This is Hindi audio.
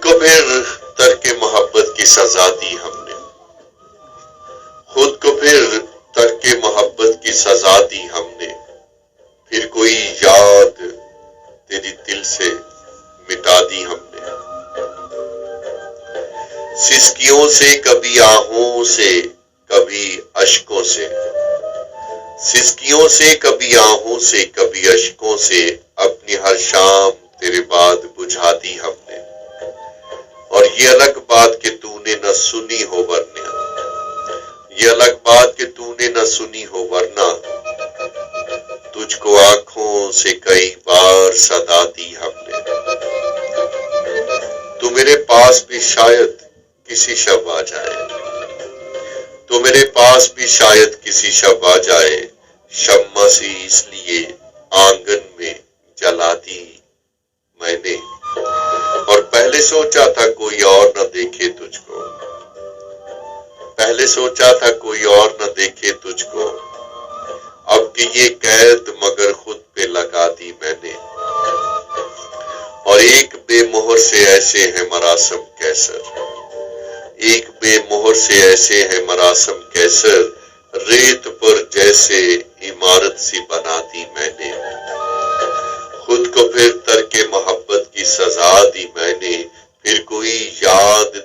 को फिर तर्क मोहब्बत की सजा दी हमने, खुद को फिर तर्क मोहब्बत की सजा दी हमने, फिर कोई याद तेरी दिल से मिटा दी हमने। सिसकियों से कभी आहों से कभी अश्कों से, सिसकियों से कभी आहों से कभी अश्कों से, अपनी हर शाम तेरे बाद बुझा दी हमने। और ये अलग बात कि तूने न सुनी हो वरना, ये अलग बात कि तूने न सुनी हो वरना, तुझको आंखों से कई बार सदा दी हमने। तू मेरे पास भी शायद किसी शब आ जाए, तो मेरे पास भी शायद किसी शब आ जाए, शम्मा सी इसलिए आंगन में जला दी मैंने। और पहले सोचा था कोई और न देखे तुझको, पहले सोचा था कोई और न देखे तुझको, अब कि ये कैद मगर खुद पे लगा दी मैंने। और एक बेमोहर से ऐसे है मरासम कैसर, एक बेमोहर से ऐसे है मरासम कैसर, रेत पर जैसे इमारत सी बना दी मैंने। खुद को फिर तर्क मोहब्बत की सजा दी मैंने, फिर कोई याद